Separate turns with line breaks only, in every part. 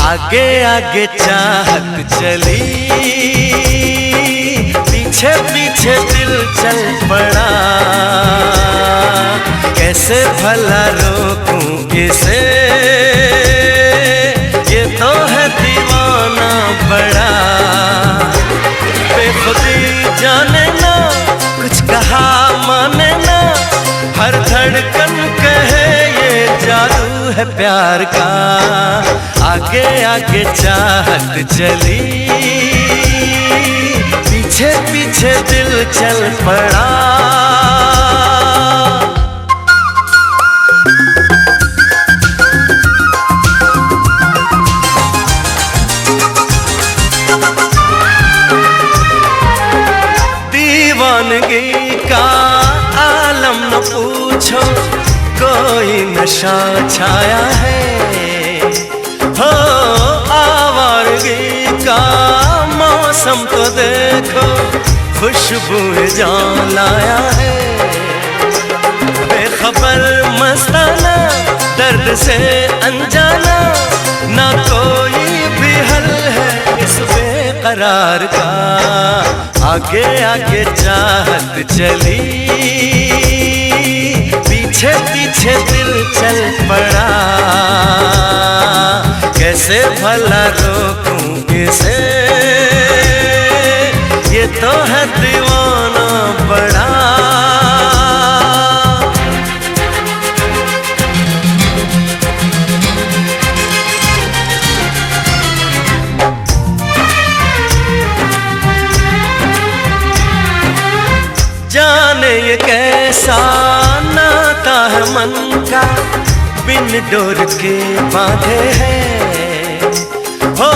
आगे आगे चाहत चली, पीछे पीछे दिल चल पड़ा। कैसे भला रोकूं इसे, ये तो है दीवाना बड़ा। बेखुदी जाने ना, कुछ कहा माने ना, हर धड़कन कहे ये जादू है प्यार का। आगे आगे चाहत चली, पीछे पीछे दिल चल पड़ा। दीवानगी का आलम न पूछो, कोई नशा छाया है। हो आवारगी का मौसम तो देखो, खुशबू जान लाया है। बेखबर मस्ताना, दर्द से अनजाना, ना कोई भी हल है इस बेकरार का। आगे आगे चाहत चली, पीछे पीछे दिल चल पड़ा। कैसे भला रोकूं इसे, ये तो है दीवाना बड़ा। जाने ये कैसा नाता है मन का, बिन डोर के बांधे हैं। हो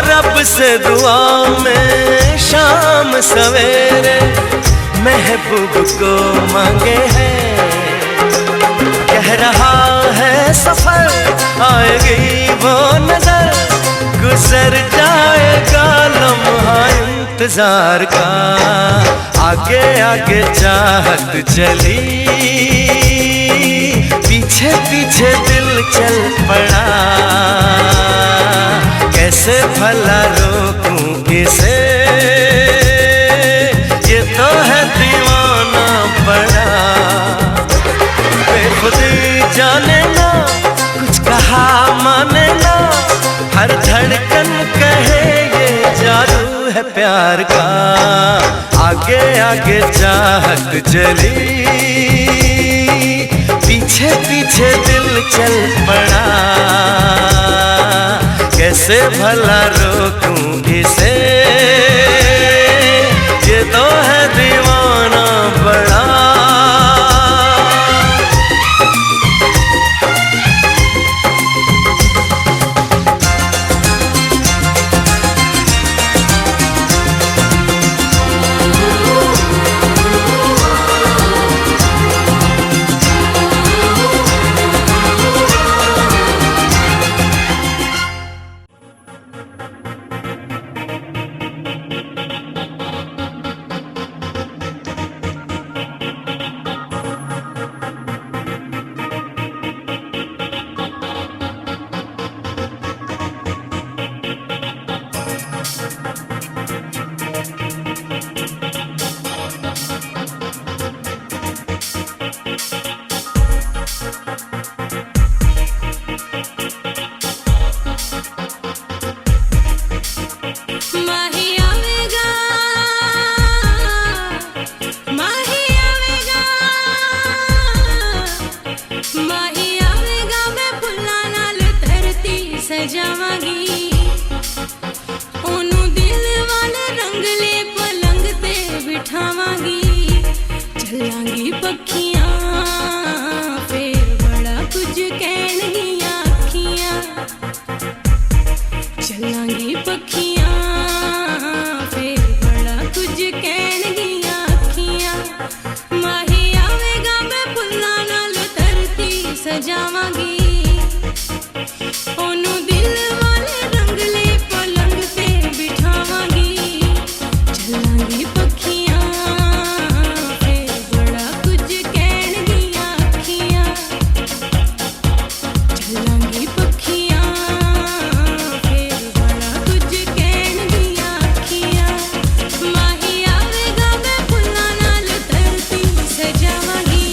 रब से दुआ में शाम सवेरे, महबूब को मांगे हैं। कह रहा है सफर, आएगी वो नजर, गुजर जाएगा लम्हा इंतजार का। आगे आगे चाहत चली, पीछे पीछे दिल चल पड़ा। कैसे भला रोकूं इसे, ये तो है दीवाना बड़ा। बेखुदी जाने ना, कुछ कहा माने ना, हर धड़कन कहे ये जादू है प्यार का। आगे आगे चाहत चली, पीछे पीछे दिल चल पड़ा। कैसे भला रोकूं इसे, ये तो है दीवाना बड़ा।
चलांगी पखियां फिर बड़ा कुछ कहन दियां अखियां चलांगी पखियां फिर बड़ा कुछ कहन दियां अखियां माही आवेगा मैं फुल्लां नाल धरती सजावांगी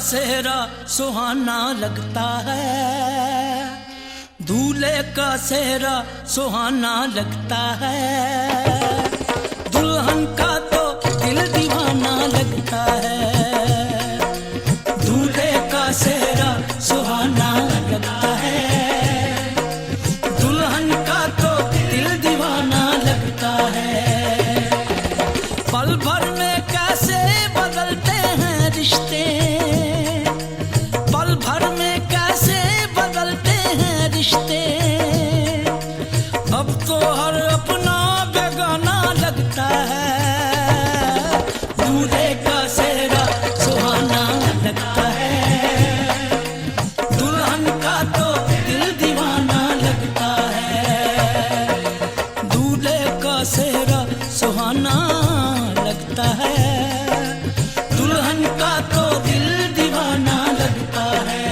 सेहरा सुहाना लगता है, दूल्हे का सेहरा सुहाना लगता है, दुल्हन का तो दिल दीवाना लगता है। दूल्हे का सेहरा सुहाना लगता है, दुल्हन का तो दिल दीवाना लगता है। पल भर में कैसे बदलते हैं रिश्ते, पल भर में कैसे बदलते हैं रिश्ते, अब तो हर अपना बेगाना लगता है। दूल्हे का सेहरा सुहाना लगता है, दुल्हन का तो दिल दीवाना लगता है। दूल्हे का सेहरा सुहाना लगता है, दुल्हन का तो दिल दीवाना लगता है।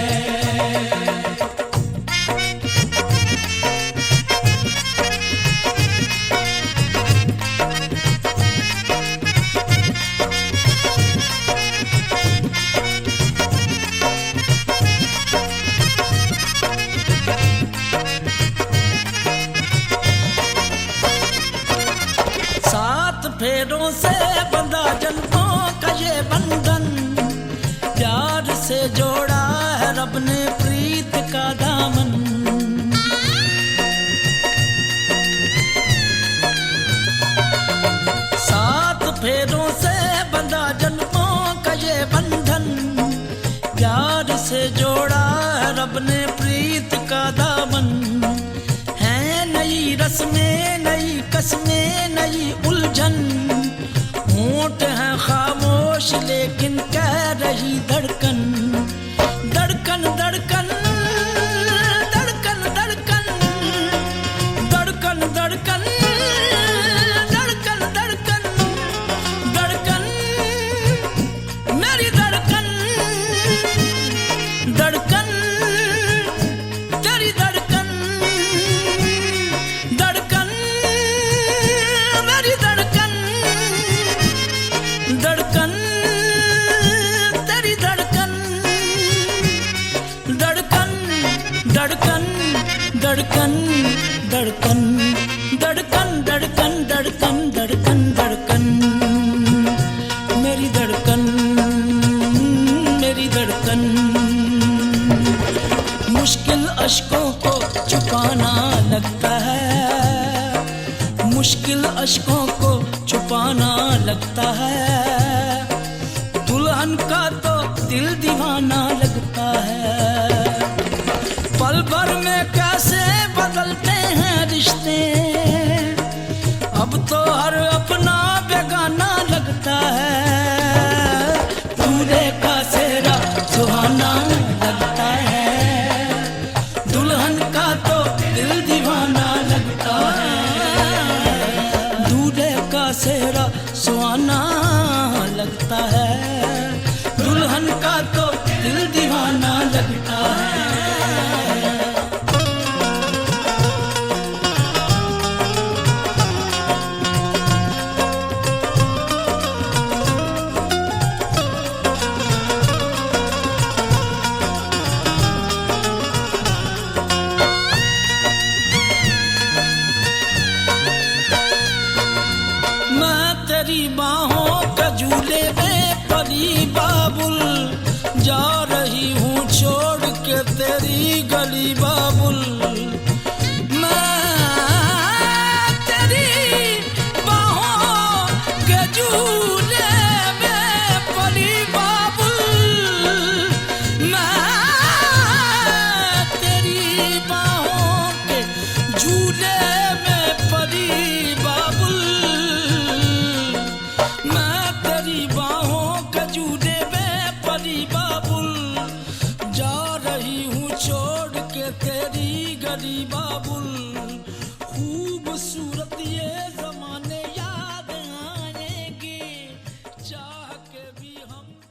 सात फेरों से बंधा जन्मों का ये बंधन, प्यार से जोड़ा है रब ने प्रीत का दामन। सात फेरों से बंधा जन्मों का ये बंधन, प्यार से जोड़ा है रब ने प्रीत का दामन। है नई रस्में, नई कस्में, नई उलझन, होंठ है खामोश लेकिन कह रही धड़कन। धड़कन धड़कन धड़कन धड़कन धड़कन धड़कन धड़कन धड़कन धड़कन मेरी धड़कन, धड़कन तेरी धड़कन, धड़कन मेरी धड़कन, धड़कन तेरी धड़कन, धड़कन धड़कन धड़कन धड़कन धड़कन धड़कन धड़कन धड़कन धड़कन मेरी धड़कन, मेरी धड़कन। मुश्किल अश्कों को छुपाना लगता है, मुश्किल अश्कों को छुपाना लगता है, दुल्हन का तो दिल दीवाना लगता है। पल भर में कैसे बदलते हैं रिश्ते, अब तो हर अपना बेगाना लगता है। दूल्हे का सेहरा सुहाना लगता है, दुल्हन का तो दिल दीवाना लगता है। दूल्हे का सेहरा सुहाना लगता है, दुल्हन का तो दिल दीवाना लगता है। तेरी बाहों का झूले में परी बाबुल, जा रही हूँ छोड़ के तेरी गली बाबुल। मैं तेरी बाहों के झूले में परी बाबुल, मैं तेरी बाहों के झूले में परी